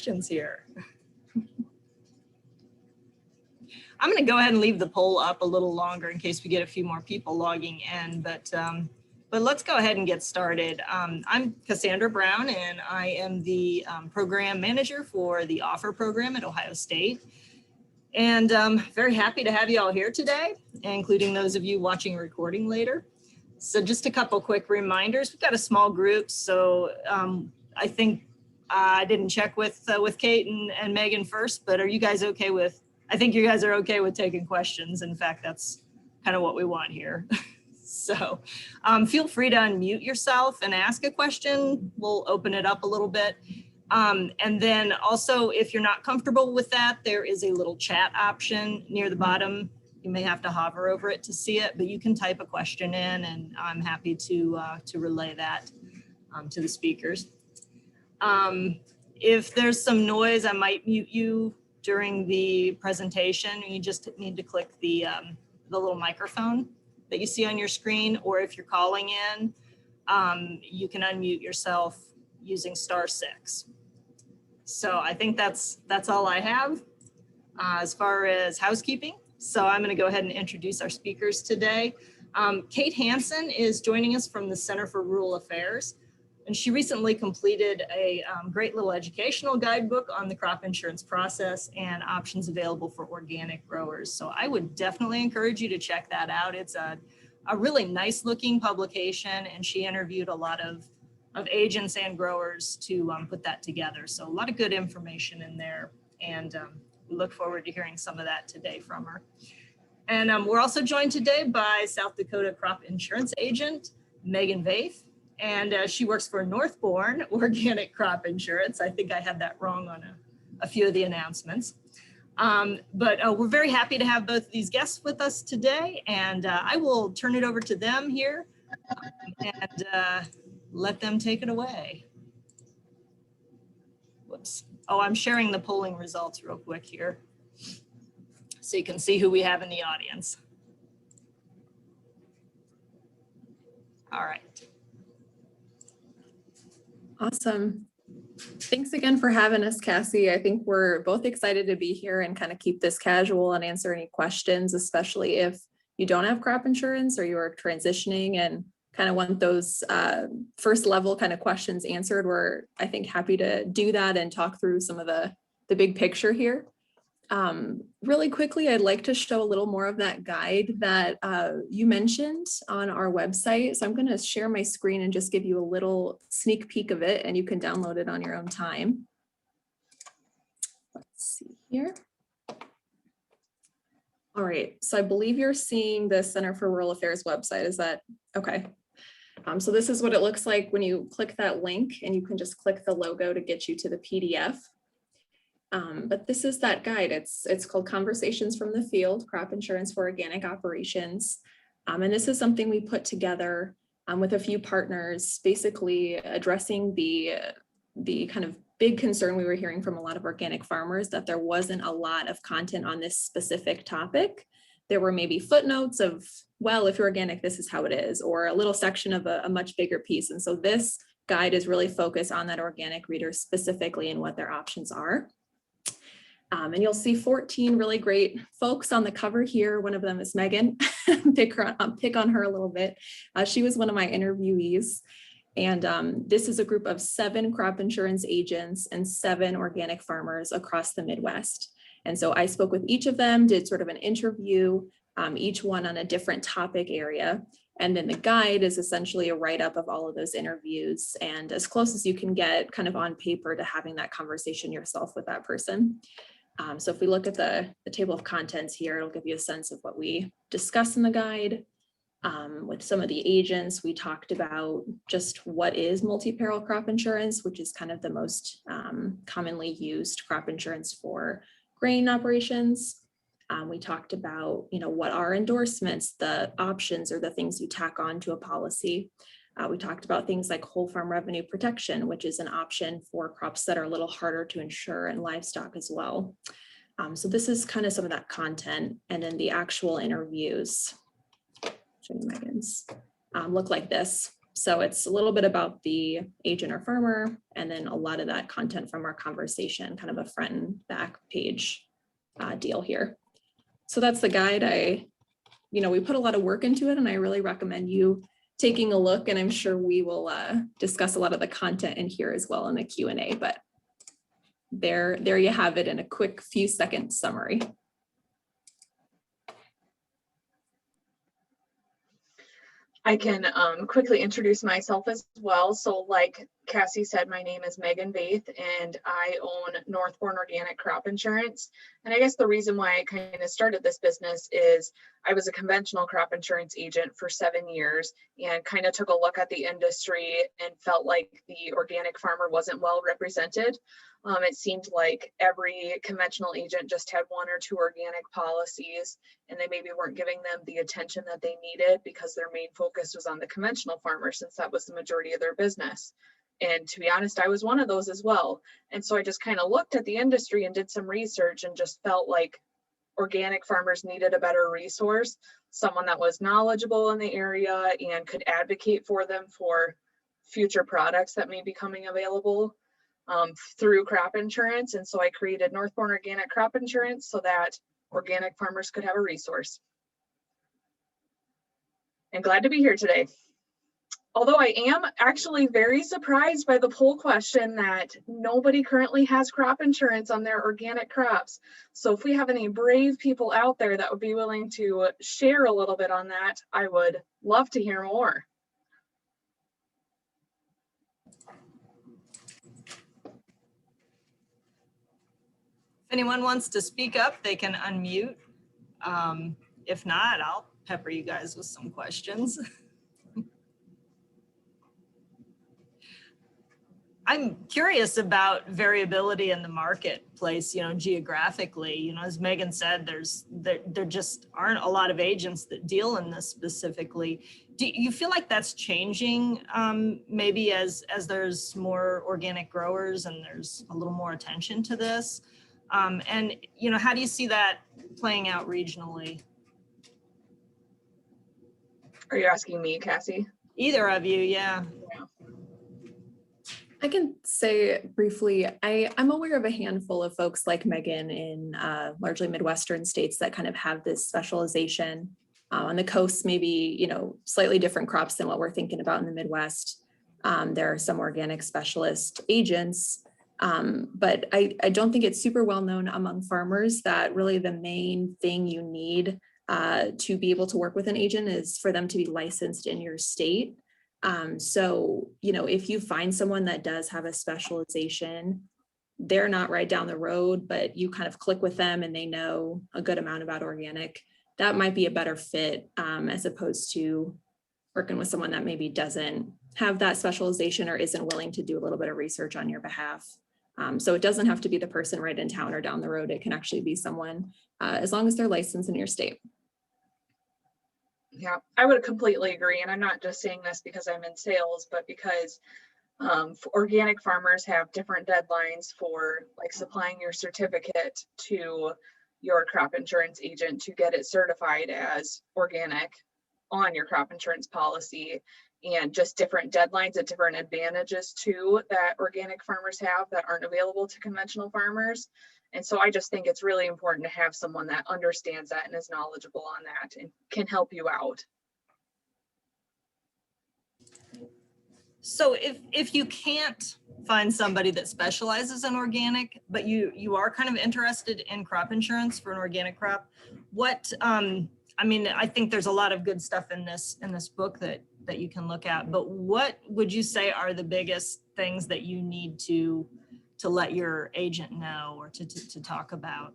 questions here. I'm going to go ahead and leave the poll up a little longer in case we get a few more people logging in, but let's go ahead and get started. I'm Cassandra Brown, and I am the program manager for the OFFER program at Ohio State. And very happy to have you all here today, including those of you watching a recording later. So just a couple quick reminders. We've got a small group, so I think I didn't check with Kate and Megan first, but are you guys okay with, I think you guys are okay with taking questions. In fact, that's kind of what we want here. So feel free to unmute yourself and ask a question. We'll open it up a little bit. And then also, if you're not comfortable with that, there is a little chat option near the bottom. You may have to hover over it to see it, but you can type a question in, and I'm happy to relay that to the speakers. If there's some noise, I might mute you during the presentation. You just need to click the little microphone that you see on your screen, or if you're calling in, you can unmute yourself using *6. So I think that's all I have as far as housekeeping. So I'm going to go ahead and introduce our speakers today. Kate Hansen is joining us from the Center for Rural Affairs, and she recently completed a great little educational guidebook on the crop insurance process and options available for organic growers. So I would definitely encourage you to check that out. It's a really nice looking publication, and she interviewed a lot of agents and growers to put that together. So a lot of good information in there, and we look forward to hearing some of that today from her. And we're also joined today by South Dakota crop insurance agent, Megan Vaith. And she works for Northbourne Organic Crop Insurance. I think I had that wrong on a few of the announcements. But we're very happy to have both of these guests with us today. And I will turn it over to them here and let them take it away. Whoops. Oh, I'm sharing the polling results real quick here, so you can see who we have in the audience. All right. Awesome. Thanks again for having us, Cassie. I think we're both excited to be here and kind of keep this casual and answer any questions, especially if you don't have crop insurance or you are transitioning and kind of want those first level kind of questions answered. We're, I think, happy to do that and talk through some of the big picture here. Really quickly, I'd like to show a little more of that guide that you mentioned on our website. So I'm going to share my screen and just give you a little sneak peek of it, and you can download it on your own time. Let's see here. All right, so I believe you're seeing the Center for Rural Affairs website. Is that okay? So this is what it looks like when you click that link, and you can just click the logo to get you to the PDF. But this is that guide. It's called Conversations from the Field, Crop Insurance for Organic Operations. And this is something we put together with a few partners, basically addressing the kind of big concern we were hearing from a lot of organic farmers that there wasn't a lot of content on this specific topic. There were maybe footnotes of, well, if you're organic, this is how it is, or a little section of a much bigger piece. And so this guide is really focused on that organic reader specifically and what their options are. And you'll see 14 really great folks on the cover here. One of them is Megan. pick on her a little bit. She was one of my interviewees. And this is a group of 7 crop insurance agents and 7 organic farmers across the Midwest. And so I spoke with each of them, did sort of an interview, each one on a different topic area. And then the guide is essentially a write-up of all of those interviews and as close as you can get kind of on paper to having that conversation yourself with that person. So if we look at the table of contents here, it'll give you a sense of what we discuss in the guide. With some of the agents, we talked about just what is multi-peril crop insurance, which is kind of the most commonly used crop insurance for grain operations. We talked about, what are endorsements, the options or the things you tack on to a policy. We talked about things like whole farm revenue protection, which is an option for crops that are a little harder to insure, and livestock as well. So this is kind of some of that content, and then the actual interviews, look like this. So it's a little bit about the agent or farmer, and then a lot of that content from our conversation, kind of a front and back page deal here. So that's the guide. We put a lot of work into it, and I really recommend you taking a look, and I'm sure we will discuss a lot of the content in here as well in the Q&A, but there you have it in a quick few second summary. I can quickly introduce myself as well. So like Cassie said, my name is Megan Vaith, and I own Northbourne Organic Crop Insurance. And I guess the reason why I kind of started this business is I was a conventional crop insurance agent for 7 years and kind of took a look at the industry and felt like the organic farmer wasn't well represented. It seemed like every conventional agent just had 1 or 2 organic policies, and they maybe weren't giving them the attention that they needed because their main focus was on the conventional farmer, since that was the majority of their business. And to be honest, I was one of those as well. And so I just kind of looked at the industry and did some research and just felt like organic farmers needed a better resource, someone that was knowledgeable in the area and could advocate for them for future products that may be coming available through crop insurance. And so I created Northbourne Organic Crop Insurance so that organic farmers could have a resource. And glad to be here today. Although I am actually very surprised by the poll question that nobody currently has crop insurance on their organic crops. So if we have any brave people out there that would be willing to share a little bit on that, I would love to hear more. If anyone wants to speak up, they can unmute. If not, I'll pepper you guys with some questions. I'm curious about variability in the marketplace, geographically. As Megan said, there just aren't a lot of agents that deal in this specifically. Do you feel like that's changing maybe as there's more organic growers and there's a little more attention to this? And how do you see that playing out regionally? Are you asking me, Cassie? Either of you, yeah. I can say briefly, I'm aware of a handful of folks like Megan in largely Midwestern states that kind of have this specialization. On the coast, maybe, slightly different crops than what we're thinking about in the Midwest. There are some organic specialist agents, but I don't think it's super well known among farmers that really the main thing you need to be able to work with an agent is for them to be licensed in your state. So, if you find someone that does have a specialization, they're not right down the road, but you kind of click with them and they know a good amount about organic, that might be a better fit as opposed to working with someone that maybe doesn't have that specialization or isn't willing to do a little bit of research on your behalf. So it doesn't have to be the person right in town or down the road. It can actually be someone as long as they're licensed in your state. Yeah, I would completely agree. And I'm not just saying this because I'm in sales, but because organic farmers have different deadlines for like supplying your certificate to your crop insurance agent to get it certified as organic on your crop insurance policy, and just different deadlines and different advantages too that organic farmers have that aren't available to conventional farmers. And so I just think it's really important to have someone that understands that and is knowledgeable on that and can help you out. So if you can't find somebody that specializes in organic, but you are kind of interested in crop insurance for an organic crop, what, I think there's a lot of good stuff in this book that you can look at, but what would you say are the biggest things that you need to let your agent know or to talk about?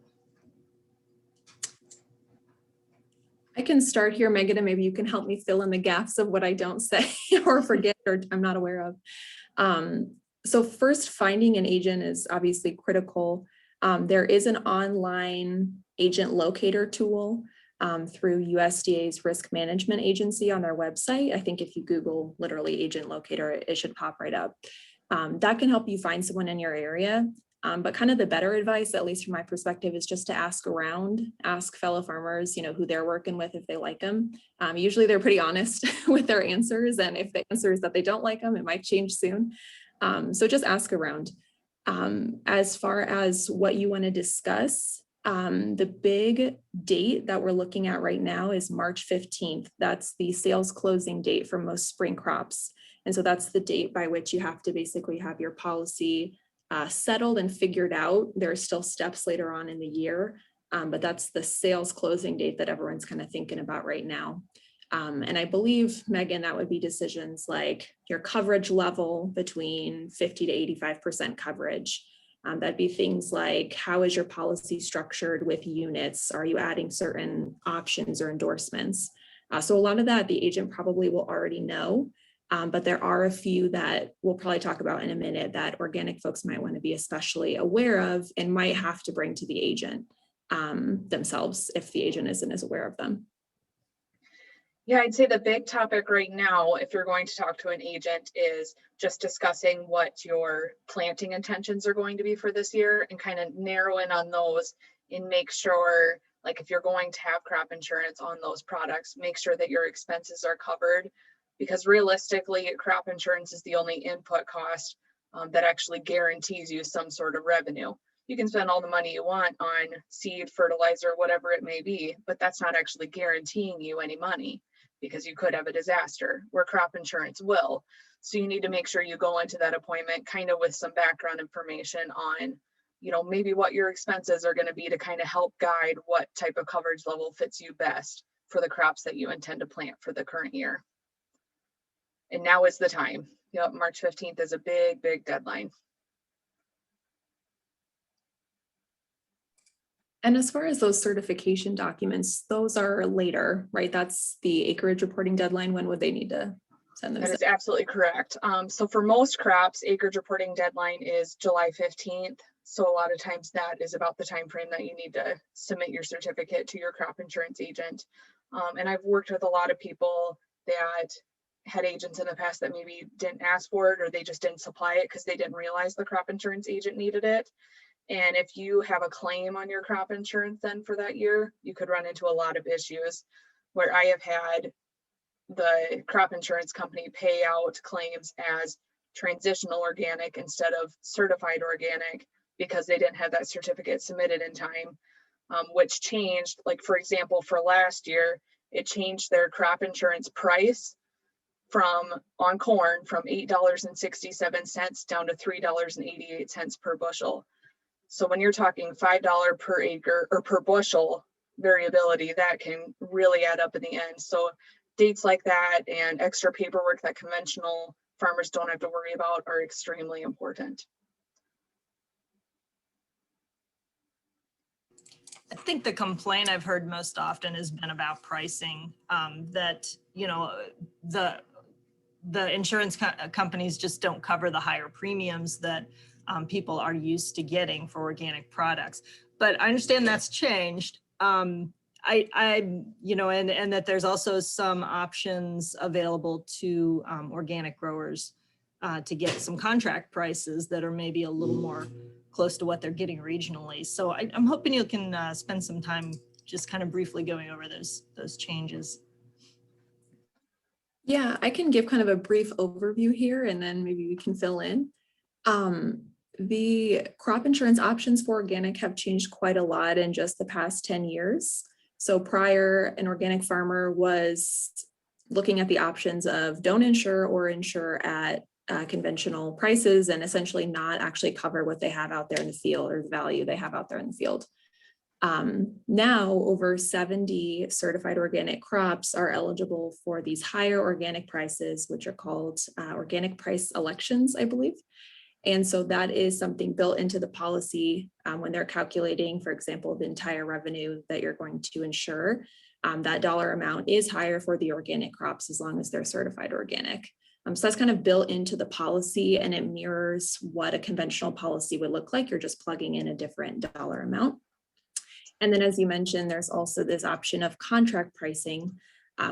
I can start here, Megan, and maybe you can help me fill in the gaps of what I don't say or forget or I'm not aware of. So first, finding an agent is obviously critical. There is an online agent locator tool through USDA's Risk Management Agency on their website. I think if you Google literally agent locator, it should pop right up. That can help you find someone in your area. But kind of the better advice, at least from my perspective, is just to ask around, ask fellow farmers, who they're working with, if they like them. Usually they're pretty honest with their answers. And if the answer is that they don't like them, it might change soon. So just ask around. As far as what you want to discuss, the big date that we're looking at right now is March 15th. That's the sales closing date for most spring crops. And so that's the date by which you have to basically have your policy settled and figured out. There are still steps later on in the year, but that's the sales closing date that everyone's kind of thinking about right now. And I believe, Megan, that would be decisions like your coverage level between 50 to 85% coverage. That'd be things like, how is your policy structured with units? Are you adding certain options or endorsements? So a lot of that the agent probably will already know, but there are a few that we'll probably talk about in a minute that organic folks might want to be especially aware of and might have to bring to the agent themselves if the agent isn't as aware of them. Yeah, I'd say the big topic right now, if you're going to talk to an agent, is just discussing what your planting intentions are going to be for this year and kind of narrow in on those and make sure, like if you're going to have crop insurance on those products, make sure that your expenses are covered, because realistically, crop insurance is the only input cost that actually guarantees you some sort of revenue. You can spend all the money you want on seed, fertilizer, whatever it may be, but that's not actually guaranteeing you any money, because you could have a disaster, where crop insurance will. So you need to make sure you go into that appointment kind of with some background information on, maybe what your expenses are going to be to kind of help guide what type of coverage level fits you best for the crops that you intend to plant for the current year. And now is the time. March 15th is a big, big deadline. And as far as those certification documents, those are later, right? That's the acreage reporting deadline. When would they need to send those? That is absolutely correct. So for most crops, acreage reporting deadline is July 15th. So a lot of times that is about the time frame that you need to submit your certificate to your crop insurance agent. And I've worked with a lot of people that had agents in the past that maybe didn't ask for it, or they just didn't supply it because they didn't realize the crop insurance agent needed it. And if you have a claim on your crop insurance then for that year, you could run into a lot of issues, where I have had the crop insurance company pay out claims as transitional organic instead of certified organic because they didn't have that certificate submitted in time, which changed, like for example, for last year, it changed their crop insurance price on corn from $8.67 down to $3.88 per bushel. So when you're talking $5 per acre or per bushel variability, that can really add up in the end. So dates like that and extra paperwork that conventional farmers don't have to worry about are extremely important. I think the complaint I've heard most often has been about pricing, that, the insurance companies just don't cover the higher premiums that people are used to getting for organic products. But I understand that's changed. And that there's also some options available to organic growers to get some contract prices that are maybe a little more close to what they're getting regionally. So I'm hoping you can spend some time just kind of briefly going over those changes. Yeah, I can give kind of a brief overview here and then maybe we can fill in. The crop insurance options for organic have changed quite a lot in just the past 10 years. So prior, an organic farmer was looking at the options of don't insure or insure at conventional prices and essentially not actually cover what they have out there in the field or the value they have out there in the field. Now over 70 certified organic crops are eligible for these higher organic prices, which are called organic price elections, I believe. And so that is something built into the policy when they're calculating, for example, the entire revenue that you're going to insure. That dollar amount is higher for the organic crops as long as they're certified organic. So that's kind of built into the policy and it mirrors what a conventional policy would look like. You're just plugging in a different dollar amount. And then as you mentioned, there's also this option of contract pricing,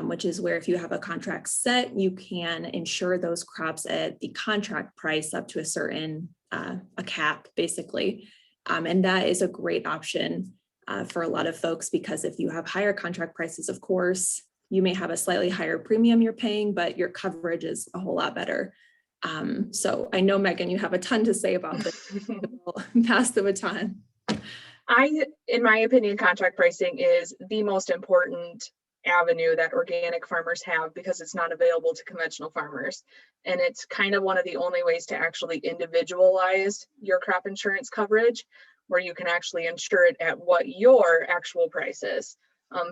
which is where if you have a contract set, you can insure those crops at the contract price up to a certain a cap basically. And that is a great option for a lot of folks, because if you have higher contract prices, of course, you may have a slightly higher premium you're paying, but your coverage is a whole lot better. So I know, Megan, you have a ton to say about this. I'll pass the baton. In my opinion, contract pricing is the most important avenue that organic farmers have, because it's not available to conventional farmers. And it's kind of one of the only ways to actually individualize your crop insurance coverage, where you can actually insure it at what your actual price is.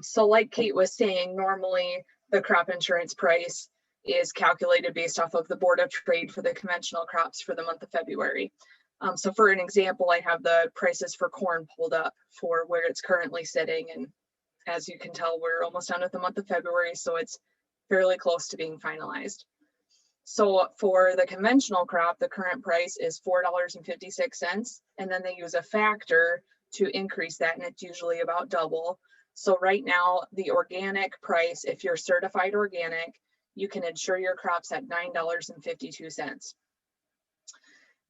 So like Kate was saying, normally the crop insurance price is calculated based off of the Board of Trade for the conventional crops for the month of February. So for an example, I have the prices for corn pulled up for where it's currently sitting. And as you can tell, we're almost done with the month of February, so it's fairly close to being finalized. So for the conventional crop, the current price is $4.56, and then they use a factor to increase that, and it's usually about double. So right now, the organic price, if you're certified organic, you can insure your crops at $9.52.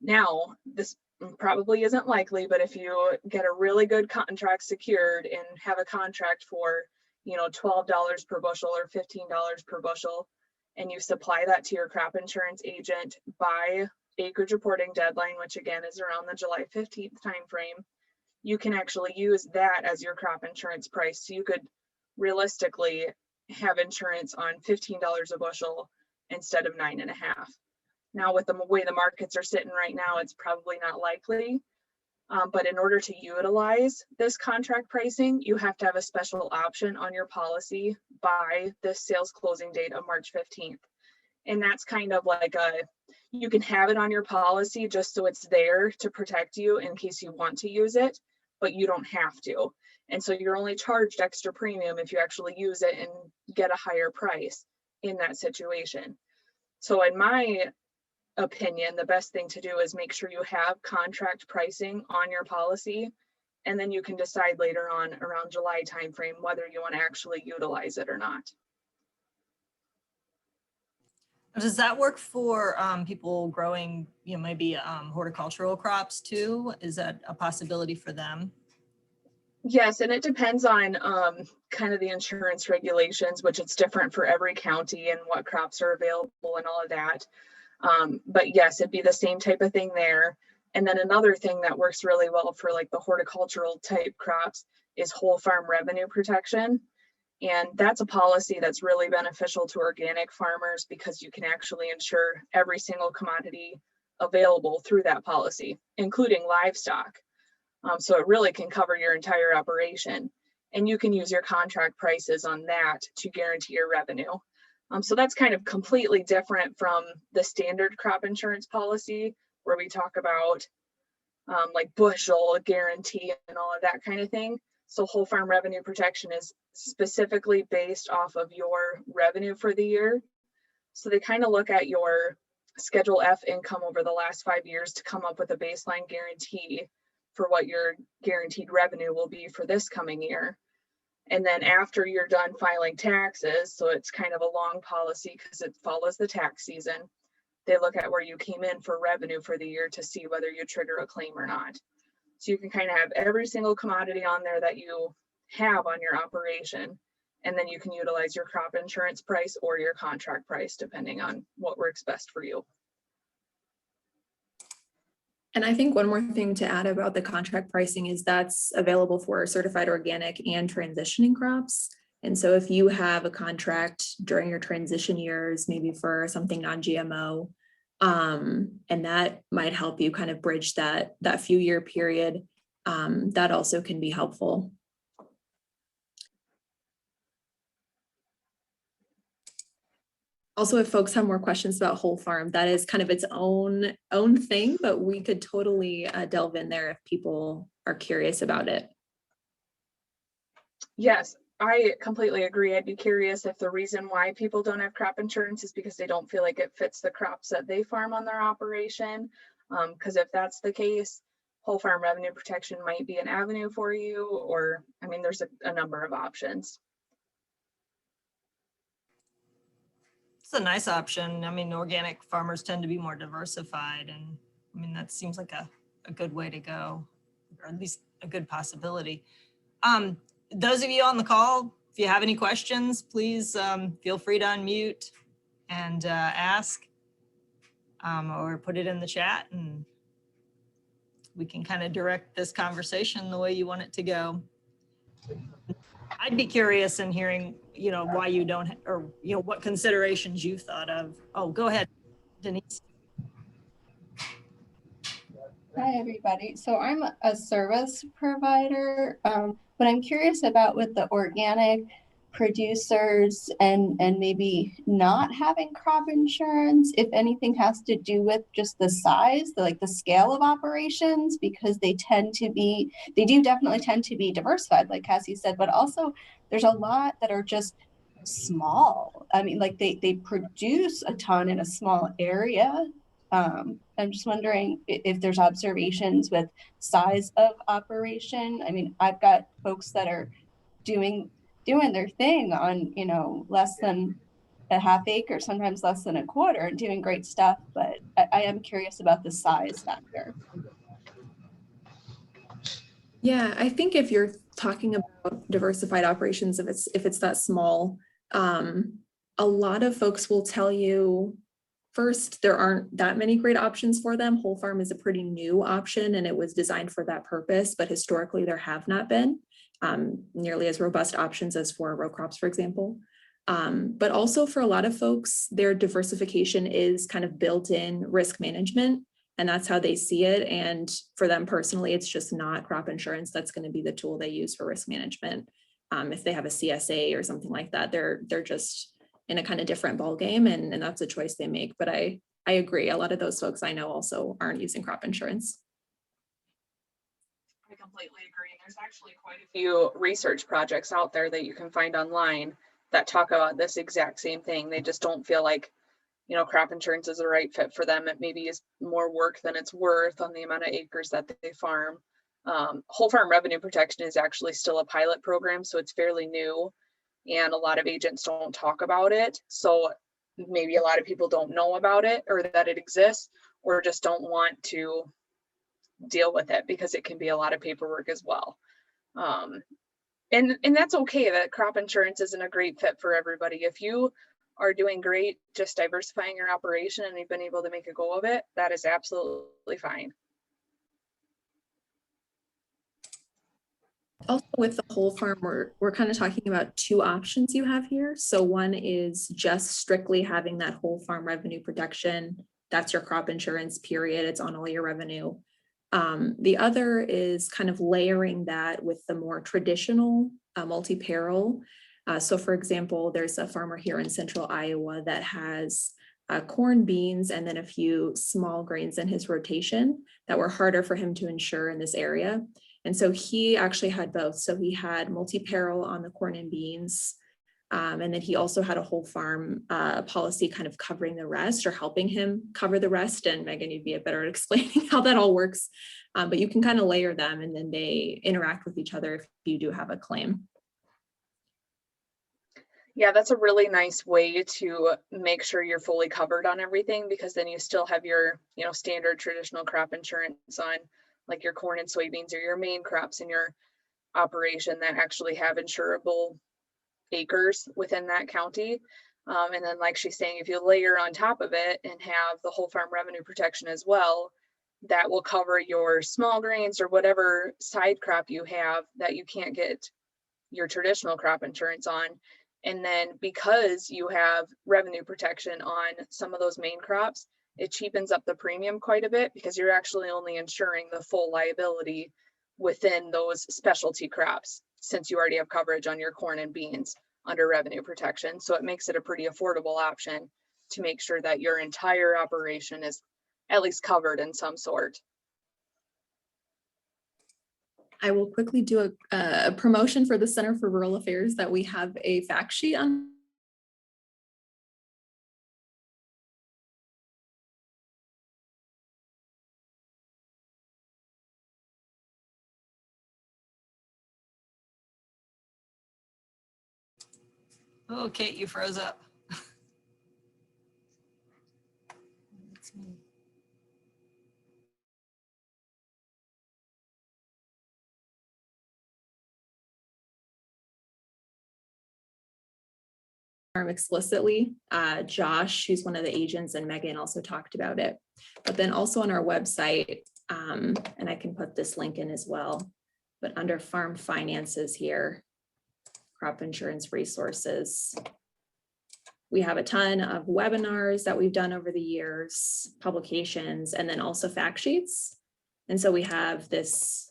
Now, this probably isn't likely, but if you get a really good contract secured and have a contract for, $12 per bushel or $15 per bushel, and you supply that to your crop insurance agent by Acreage Reporting deadline, which again is around the July 15th timeframe, you can actually use that as your crop insurance price. So you could realistically have insurance on $15 a bushel instead of $9.50. Now, with the way the markets are sitting right now, it's probably not likely. But in order to utilize this contract pricing, you have to have a special option on your policy by the sales closing date of March 15th. And that's kind of like you can have it on your policy just so it's there to protect you in case you want to use it, but you don't have to. And so you're only charged extra premium if you actually use it and get a higher price in that situation. So in my opinion, the best thing to do is make sure you have contract pricing on your policy, and then you can decide later on around July timeframe whether you want to actually utilize it or not. Does that work for people growing, maybe horticultural crops too? Is that a possibility for them? Yes, and it depends on kind of the insurance regulations, which it's different for every county and what crops are available and all of that. But yes, it'd be the same type of thing there. And then another thing that works really well for like the horticultural type crops is whole farm revenue protection. And that's a policy that's really beneficial to organic farmers because you can actually insure every single commodity available through that policy, including livestock. So it really can cover your entire operation. And you can use your contract prices on that to guarantee your revenue. So that's kind of completely different from the standard crop insurance policy where we talk about like bushel guarantee and all of that kind of thing. So whole farm revenue protection is specifically based off of your revenue for the year. So they kind of look at your Schedule F income over the last 5 years to come up with a baseline guarantee for what your guaranteed revenue will be for this coming year. And then after you're done filing taxes, so it's kind of a long policy because it follows the tax season, they look at where you came in for revenue for the year to see whether you trigger a claim or not. So you can kind of have every single commodity on there that you have on your operation, and then you can utilize your crop insurance price or your contract price, depending on what works best for you. And I think one more thing to add about the contract pricing is that's available for certified organic and transitioning crops. And so if you have a contract during your transition years, maybe for something non-GMO, and that might help you kind of bridge that few year period, that also can be helpful. Also, if folks have more questions about whole farm, that is kind of its own thing, but we could totally delve in there if people are curious about it. Yes, I completely agree. I'd be curious if the reason why people don't have crop insurance is because they don't feel like it fits the crops that they farm on their operation. Because if that's the case, whole farm revenue protection might be an avenue for you, or I mean, there's a number of options. It's a nice option. I mean, organic farmers tend to be more diversified, and I mean, that seems like a good way to go, or at least a good possibility. Those of you on the call, if you have any questions, please feel free to unmute and ask, or put it in the chat, and we can kind of direct this conversation the way you want it to go. I'd be curious in hearing, why you don't, or, what considerations you've thought of. Oh, go ahead, Denise. Hi, everybody. So I'm a service provider, but I'm curious about with the organic producers and maybe not having crop insurance, if anything has to do with just the size, like the scale of operations, because they do definitely tend to be diversified, like Cassie said, but also there's a lot that are just small. I mean, like they produce a ton in a small area. I'm just wondering if there's observations with size of operation. I mean, I've got folks that are doing their thing on, less than a half acre, sometimes less than a quarter, and doing great stuff. But I am curious about the size factor. Yeah, I think if you're talking about diversified operations, if it's that small, a lot of folks will tell you, first, there aren't that many great options for them. Whole farm is a pretty new option and it was designed for that purpose, but historically there have not been nearly as robust options as for row crops, for example. But also for a lot of folks, their diversification is kind of built-in risk management, and that's how they see it. And for them personally, it's just not crop insurance that's going to be the tool they use for risk management. If they have a CSA or something like that, they're just in a kind of different ball game, and that's a choice they make. But I agree, a lot of those folks I know also aren't using crop insurance. I completely agree. There's actually quite a few research projects out there that you can find online that talk about this exact same thing. They just don't feel like, crop insurance is the right fit for them. It maybe is more work than it's worth on the amount of acres that they farm. Whole farm revenue protection is actually still a pilot program, so it's fairly new. And a lot of agents don't talk about it. So maybe a lot of people don't know about it, or that it exists, or just don't want to deal with it because it can be a lot of paperwork as well. And that's okay. That crop insurance isn't a great fit for everybody. If you are doing great, just diversifying your operation and you've been able to make a go of it, that is absolutely fine. Also with the whole farm, we're kind of talking about two options you have here. So one is just strictly having that whole farm revenue protection. That's your crop insurance, period. It's on all your revenue. The other is kind of layering that with the more traditional multi-peril. So for example, there's a farmer here in central Iowa that has corn, beans, and then a few small grains in his rotation that were harder for him to insure in this area. And so he actually had both. So he had multi-peril on the corn and beans. And then he also had a whole farm policy kind of covering the rest, or helping him cover the rest. And Megan, you'd be better at explaining how that all works. But you can kind of layer them and then they interact with each other if you do have a claim. Yeah, that's a really nice way to make sure you're fully covered on everything, because then you still have your, standard traditional crop insurance on like your corn and soybeans, or your main crops in your operation that actually have insurable acres within that county. And then like she's saying, if you layer on top of it and have the whole farm revenue protection as well, that will cover your small grains or whatever side crop you have that you can't get your traditional crop insurance on. And then because you have revenue protection on some of those main crops, it cheapens up the premium quite a bit, because you're actually only insuring the full liability within those specialty crops, since you already have coverage on your corn and beans under revenue protection. So it makes it a pretty affordable option to make sure that your entire operation is at least covered in some sort. I will quickly do a promotion for the Center for Rural Affairs that we have a fact sheet on. Oh, Kate, you froze up. explicitly. Josh, who's one of the agents, and Megan also talked about it. But then also on our website, and I can put this link in as well, but under farm finances here, crop insurance resources, we have a ton of webinars that we've done over the years, publications, and then also fact sheets. And so we have this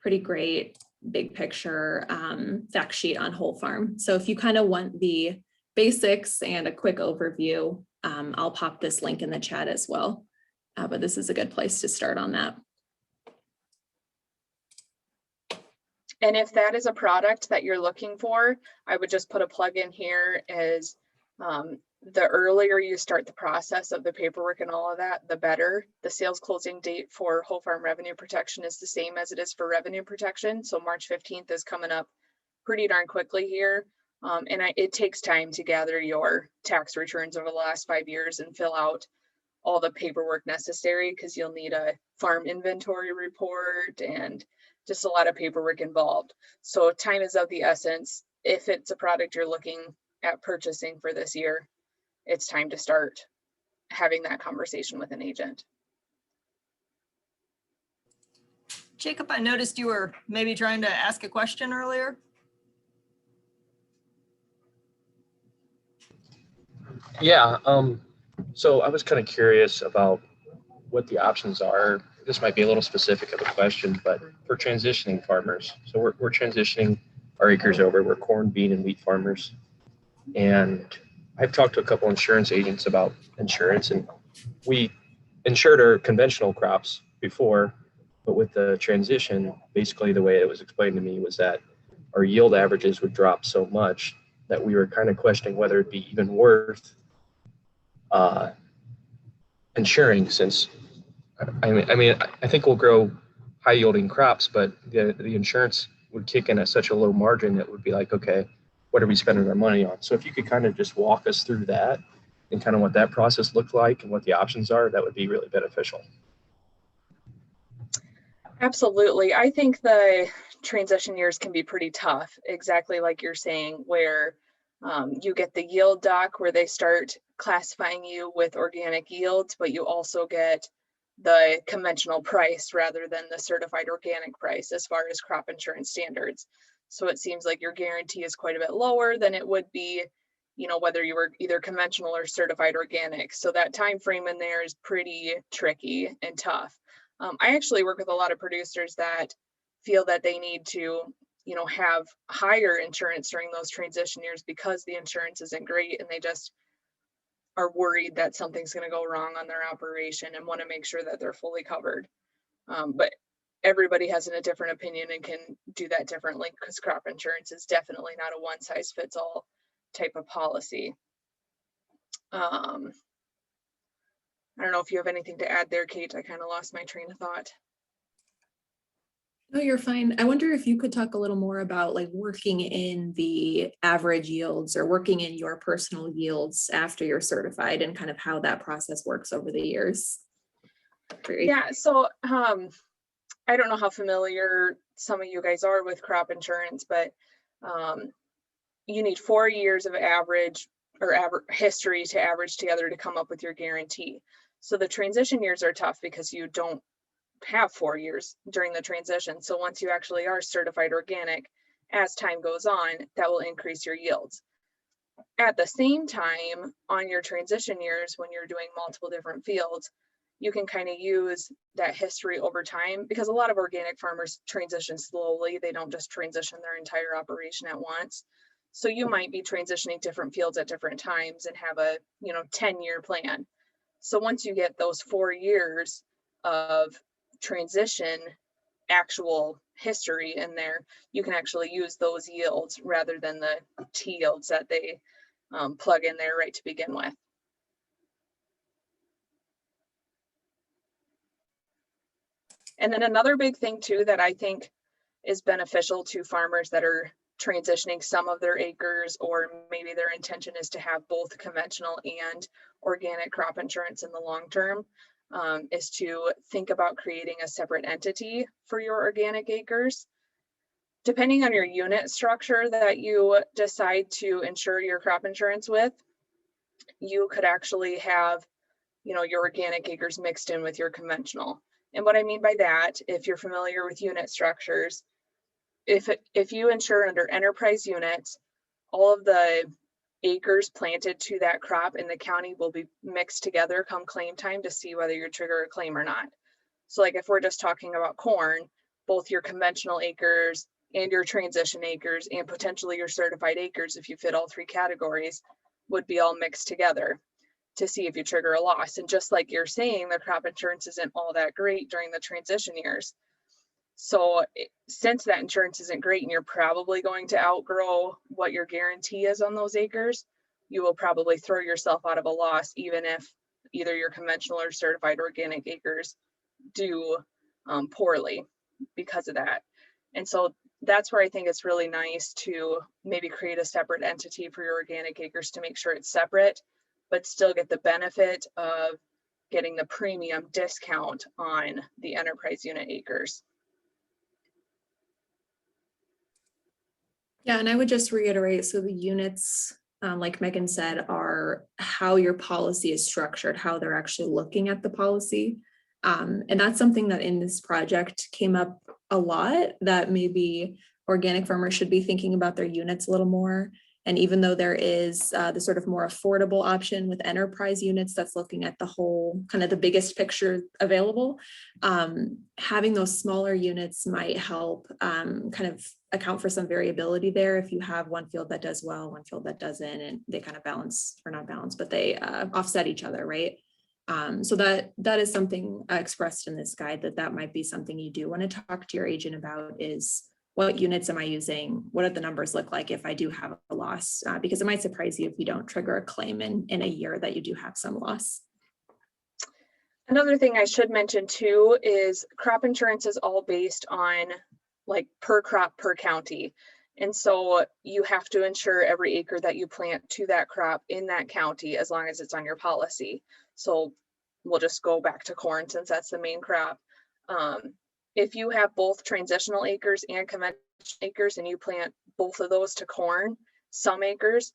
pretty great big picture fact sheet on whole farm. So if you kind of want the basics and a quick overview, I'll pop this link in the chat as well. But this is a good place to start on that. And if that is a product that you're looking for, I would just put a plug in here as the earlier you start the process of the paperwork and all of that, the better. The sales closing date for whole farm revenue protection is the same as it is for revenue protection. So March 15th is coming up pretty darn quickly here. It takes time to gather your tax returns over the last 5 years and fill out all the paperwork necessary, because you'll need a farm inventory report and just a lot of paperwork involved. So time is of the essence. If it's a product you're looking at purchasing for this year, it's time to start having that conversation with an agent. Jacob, I noticed you were maybe trying to ask a question earlier. Yeah, so I was kind of curious about what the options are. This might be a little specific of a question, but for transitioning farmers. So we're transitioning our acres over. We're corn, bean, and wheat farmers. And I've talked to a couple insurance agents about insurance, and we insured our conventional crops before, but with the transition, basically the way it was explained to me was that our yield averages would drop so much that we were kind of questioning whether it'd be even worth insuring, since I think we'll grow high yielding crops, but the insurance would kick in at such a low margin that would be like, okay, what are we spending our money on? So if you could kind of just walk us through that and kind of what that process looked like and what the options are, that would be really beneficial. Absolutely. I think the transition years can be pretty tough, exactly like you're saying, where you get the yield doc where they start classifying you with organic yields, but you also get the conventional price rather than the certified organic price as far as crop insurance standards. So it seems like your guarantee is quite a bit lower than it would be, you know, whether you were either conventional or certified organic. So that time frame in there is pretty tricky and tough. I actually work with a lot of producers that feel that they need to, you know, have higher insurance during those transition years because the insurance isn't great, and they just are worried that something's going to go wrong on their operation and want to make sure that they're fully covered. But everybody has a different opinion and can do that differently, because crop insurance is definitely not a one size fits all type of policy. I don't know if you have anything to add there, Kate. I kind of lost my train of thought. No, you're fine. I wonder if you could talk a little more about like working in the average yields or working in your personal yields after you're certified, and kind of how that process works over the years. Yeah, so I don't know how familiar some of you guys are with crop insurance, but you need 4 years of average or history to average together to come up with your guarantee. So the transition years are tough because you don't have 4 years during the transition. So once you actually are certified organic, as time goes on, that will increase your yields. At the same time, on your transition years, when you're doing multiple different fields, you can kind of use that history over time, because a lot of organic farmers transition slowly. They don't just transition their entire operation at once. So you might be transitioning different fields at different times and have a 10-year plan. So once you get those 4 years of transition actual history in there, you can actually use those yields rather than the T yields that they plug in there right to begin with. And then another big thing too that I think is beneficial to farmers that are transitioning some of their acres, or maybe their intention is to have both conventional and organic crop insurance in the long term, is to think about creating a separate entity for your organic acres. depending on your unit structure that you decide to insure your crop insurance with, you could actually have, you know, your organic acres mixed in with your conventional. And what I mean by that, if you're familiar with unit structures, if you insure under enterprise units, all of the acres planted to that crop in the county will be mixed together come claim time to see whether you trigger a claim or not. So like if we're just talking about corn, both your conventional acres and your transition acres and potentially your certified acres, if you fit all three categories, would be all mixed together to see if you trigger a loss. And just like you're saying, the crop insurance isn't all that great during the transition years. So since that insurance isn't great and you're probably going to outgrow what your guarantee is on those acres, you will probably throw yourself out of a loss, even if either your conventional or certified organic acres do poorly because of that. And so that's where I think it's really nice to maybe create a separate entity for your organic acres to make sure it's separate, but still get the benefit of getting the premium discount on the enterprise unit acres. Yeah, and I would just reiterate, so the units, like Megan said, are how your policy is structured, how they're actually looking at the policy. And that's something that in this project came up a lot, that maybe organic farmers should be thinking about their units a little more. And even though there is the sort of more affordable option with enterprise units that's looking at the whole, kind of the biggest picture available, having those smaller units might help kind of account for some variability there. If you have one field that does well, one field that doesn't, and they kind of balance, or not balance, but they offset each other, right? So that is something expressed in this guide, that might be something you do want to talk to your agent about, is what units am I using? What do the numbers look like if I do have a loss? Because it might surprise you if you don't trigger a claim in a year that you do have some loss. Another thing I should mention too is crop insurance is all based on like per crop per county. And so you have to insure every acre that you plant to that crop in that county as long as it's on your policy. So we'll just go back to corn since that's the main crop. If you have both transitional acres and conventional acres and you plant both of those to corn, some acres,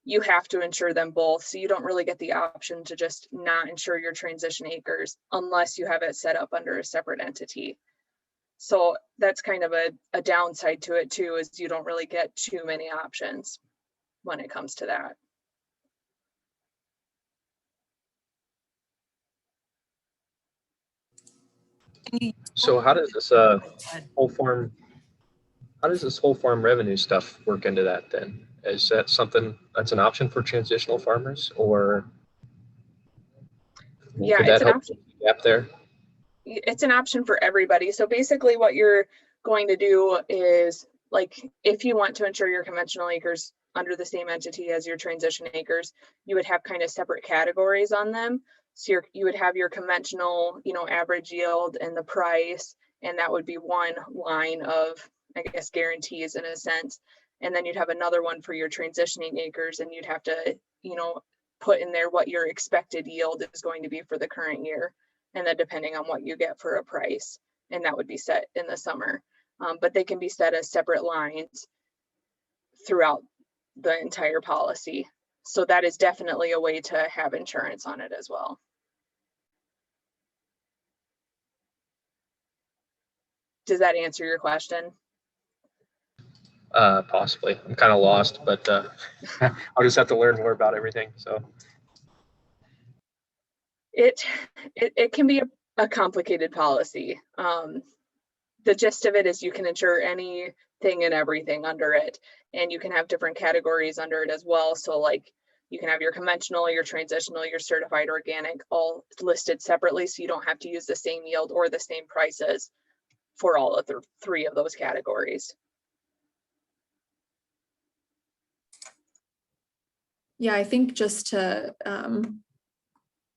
you have to insure them both. So you don't really get the option to just not insure your transition acres unless you have it set up under a separate entity. So that's kind of a downside to it too, is you don't really get too many options when it comes to that. So how does this whole farm revenue stuff work into that then? Is that something that's an option for transitional farmers, or Yeah, could it's that an help option. the gap there? It's an option for everybody. So basically what you're going to do is, like, if you want to insure your conventional acres under the same entity as your transition acres, you would have kind of separate categories on them. So you would have your conventional, you know, average yield and the price, and that would be one line of, I guess, guarantees in a sense. And then you'd have another one for your transitioning acres, and you'd have to, you know, put in there what your expected yield is going to be for the current year. And then depending on what you get for a price, and that would be set in the summer. But they can be set as separate lines throughout the entire policy. So that is definitely a way to have insurance on it as well. Does that answer your question? Possibly. I'm kind of lost, but I'll just have to learn more about everything. So it can be a complicated policy. The gist of it is you can insure anything and everything under it, and you can have different categories under it as well. So like you can have your conventional, your transitional, your certified organic all listed separately, so you don't have to use the same yield or the same prices for all of the three of those categories. Yeah, I think just to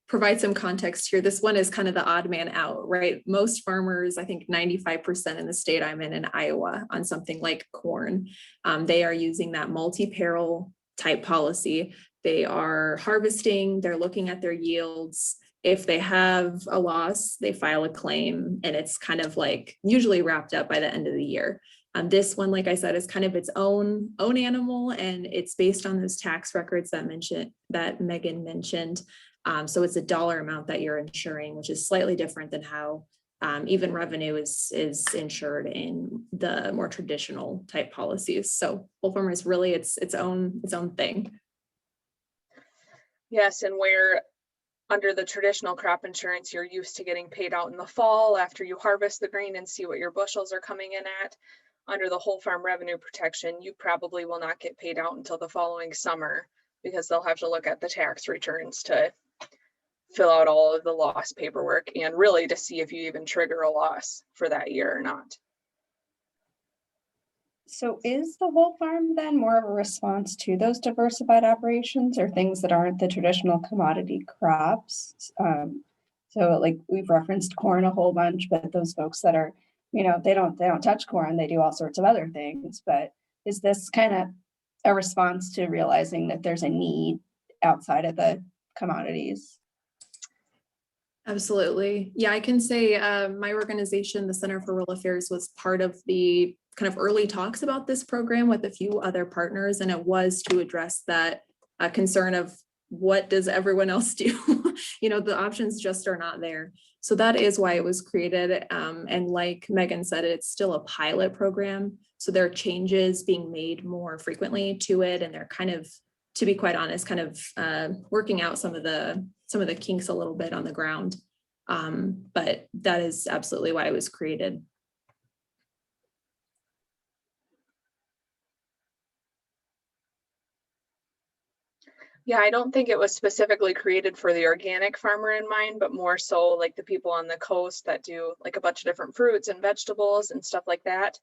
provide some context here, this one is kind of the odd man out, right? Most farmers, I think 95% in the state I'm in Iowa, on something like corn, they are using that multi-peril type policy. They are harvesting, they're looking at their yields, if they have a loss, they file a claim, and it's kind of like usually wrapped up by the end of the year. This one, like I said, is kind of its own animal, and it's based on those tax records that Megan mentioned. So it's a dollar amount that you're insuring, which is slightly different than how even revenue is insured in the more traditional type policies. So whole farm is really its own thing. Yes, and where under the traditional crop insurance, you're used to getting paid out in the fall after you harvest the grain and see what your bushels are coming in at. Under the whole farm revenue protection, you probably will not get paid out until the following summer, because they'll have to look at the tax returns to fill out all of the loss paperwork and really to see if you even trigger a loss for that year or not. So is the whole farm then more of a response to those diversified operations or things that aren't the traditional commodity crops? So like we've referenced corn a whole bunch, but those folks that are, they don't touch corn, they do all sorts of other things. But is this kind of a response to realizing that there's a need outside of the commodities? Absolutely. Yeah, I can say my organization, the Center for Rural Affairs, was part of the kind of early talks about this program with a few other partners, and it was to address that concern of what does everyone else do? The options just are not there. So that is why it was created. And like Megan said, it's still a pilot program. So there are changes being made more frequently to it, and they're kind of, to be quite honest, kind of working out some of the kinks a little bit on the ground. But that is absolutely why it was created. Yeah, I don't think it was specifically created for the organic farmer in mind, but more so like the people on the coast that do like a bunch of different fruits and vegetables and stuff like that.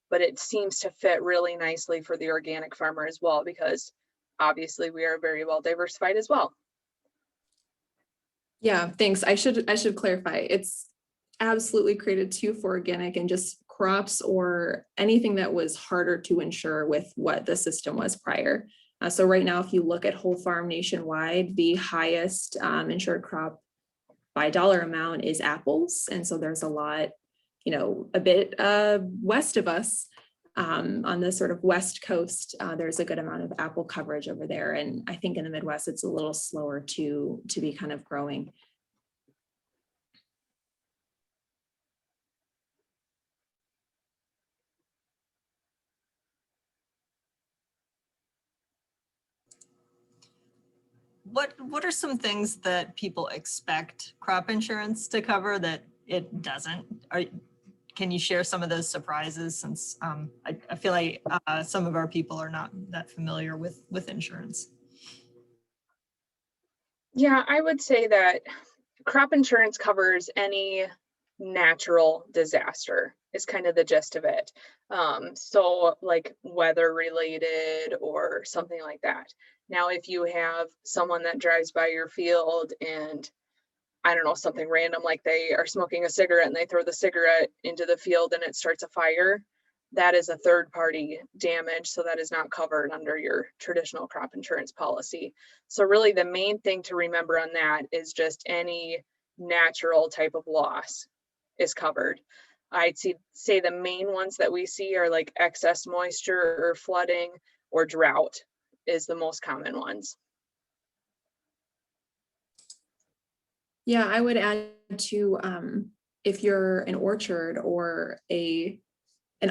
But it seems to fit really nicely for the organic farmer as well, because obviously we are very well diversified as well. Yeah, thanks. I should clarify. It's absolutely created too for organic and just crops or anything that was harder to insure with what the system was prior. So right now, if you look at whole farm nationwide, the highest insured crop by dollar amount is apples. And so there's a lot, a bit west of us on the sort of West Coast, there's a good amount of apple coverage over there. And I think in the Midwest, it's a little slower to be kind of growing. What are some things that people expect crop insurance to cover that it doesn't? Can you share some of those surprises, since I feel like some of our people are not that familiar with insurance? Yeah, I would say that crop insurance covers any natural disaster is kind of the gist of it. So like weather related or something like that. Now, if you have someone that drives by your field and I don't know, something random, like they are smoking a cigarette and they throw the cigarette into the field and it starts a fire, that is a third party damage. So that is not covered under your traditional crop insurance policy. So really the main thing to remember on that is just any natural type of loss is covered. I'd say the main ones that we see are like excess moisture or flooding or drought is the most common ones. Yeah, I would add to if you're an orchard or an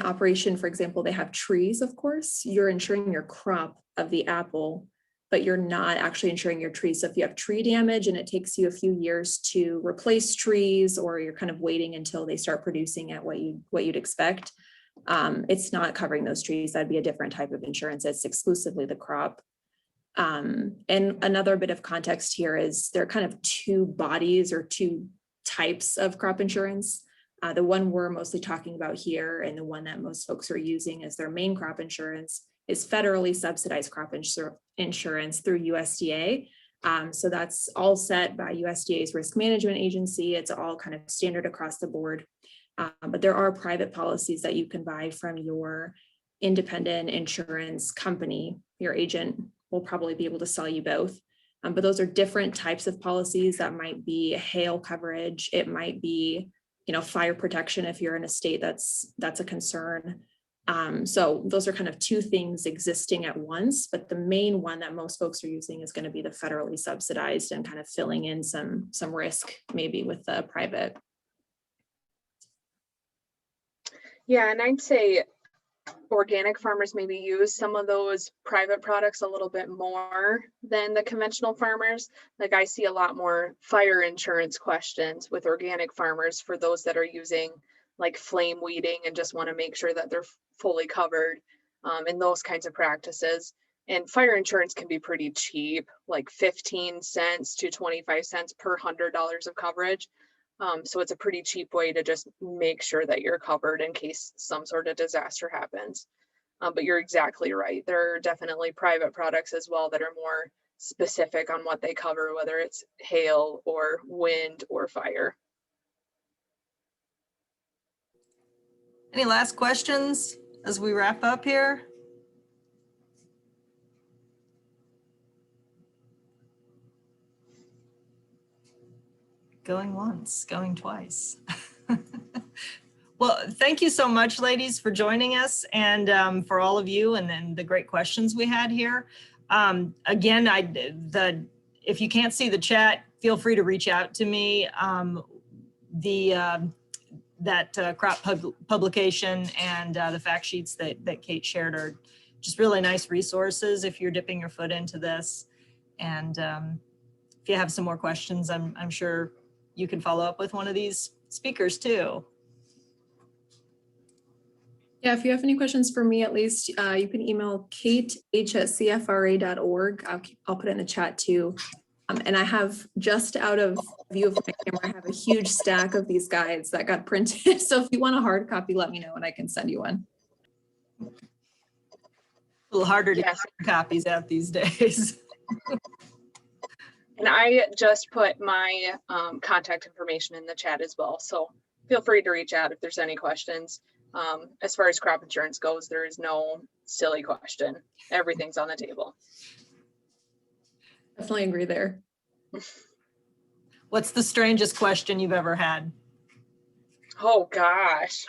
operation, for example, they have trees, of course, you're insuring your crop of the apple, but you're not actually insuring your trees. So if you have tree damage and it takes you a few years to replace trees, or you're kind of waiting until they start producing at what you'd expect, it's not covering those trees. That'd be a different type of insurance. It's exclusively the crop. And another bit of context here is there are kind of two bodies or two types of crop insurance. The one we're mostly talking about here, and the one that most folks are using as their main crop insurance, is federally subsidized crop insurance through USDA. So that's all set by USDA's risk management agency. It's all kind of standard across the board. But there are private policies that you can buy from your independent insurance company. Your agent will probably be able to sell you both. But those are different types of policies. That might be hail coverage. It might be, fire protection if you're in a state that's a concern. So those are kind of two things existing at once, but the main one that most folks are using is going to be the federally subsidized and kind of filling in some risk maybe with the private. Yeah, and I'd say organic farmers maybe use some of those private products a little bit more than the conventional farmers. Like I see a lot more fire insurance questions with organic farmers for those that are using like flame weeding and just want to make sure that they're fully covered in those kinds of practices. And fire insurance can be pretty cheap, like 15 cents to 25 cents per $100 of coverage. So it's a pretty cheap way to just make sure that you're covered in case some sort of disaster happens. But you're exactly right. There are definitely private products as well that are more specific on what they cover, whether it's hail or wind or fire. Any last questions as we wrap up here? Going once, going twice. Well, thank you so much, ladies, for joining us, and for all of you, and then the great questions we had here. Again, if you can't see the chat, feel free to reach out to me. That crop publication and the fact sheets that Kate shared are just really nice resources if you're dipping your foot into this. And if you have some more questions, I'm sure you can follow up with one of these speakers too. Yeah, if you have any questions for me, at least you can email kate@cfra.org. I'll put it in the chat too. And I have, just out of view of my camera, I have a huge stack of these guides that got printed. So if you want a hard copy, let me know and I can send you one. A little harder to get copies out these days. And I just put my contact information in the chat as well. So feel free to reach out if there's any questions. As far as crop insurance goes, there is no silly question. Everything's on the table. Definitely agree there. What's the strangest question you've ever had? Oh gosh.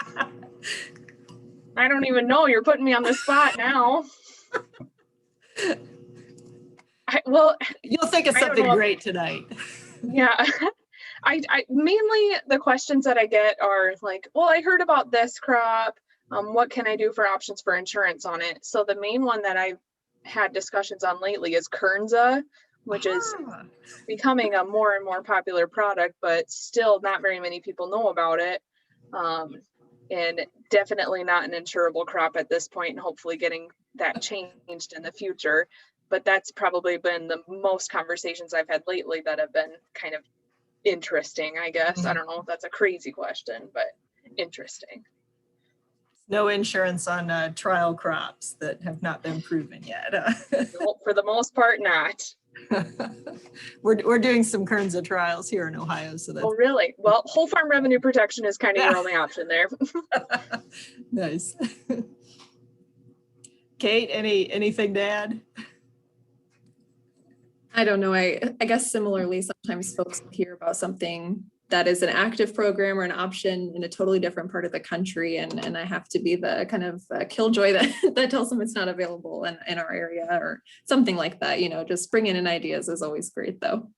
I don't even know. You're putting me on the spot now. Well, you'll think of something great tonight. Yeah. I mainly the questions that I get are like, well, I heard about this crop. What can I do for options for insurance on it? So the main one that I've had discussions on lately is Kernza, which is becoming a more and more popular product, but still not very many people know about it. And definitely not an insurable crop at this point, and hopefully getting that changed in the future. But that's probably been the most conversations I've had lately that have been kind of interesting, I guess. I don't know if that's a crazy question, but interesting. No insurance on trial crops that have not been proven yet. Nope, for the most part, not. We're doing some Kernza trials here in Ohio, so that's. Oh, really? Well, whole farm revenue protection is kind of your only option there. Nice. Kate, anything to add? I don't know. I guess similarly, sometimes folks hear about something that is an active program or an option in a totally different part of the country, and I have to be the kind of killjoy that tells them it's not available in our area or something like that. Just bringing in ideas is always great, though.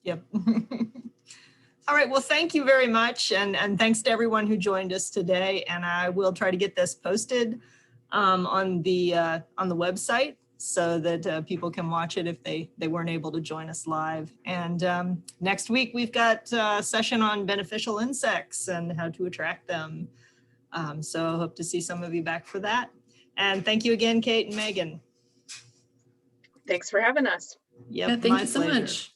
Yep. All right. Well, thank you very much, and thanks to everyone who joined us today. And I will try to get this posted on the website, so that people can watch it if they weren't able to join us live. And next week, we've got a session on beneficial insects and how to attract them. So I hope to see some of you back for that. And thank you again, Kate and Megan. Thanks for having us. Yep, Yeah, thank you so much.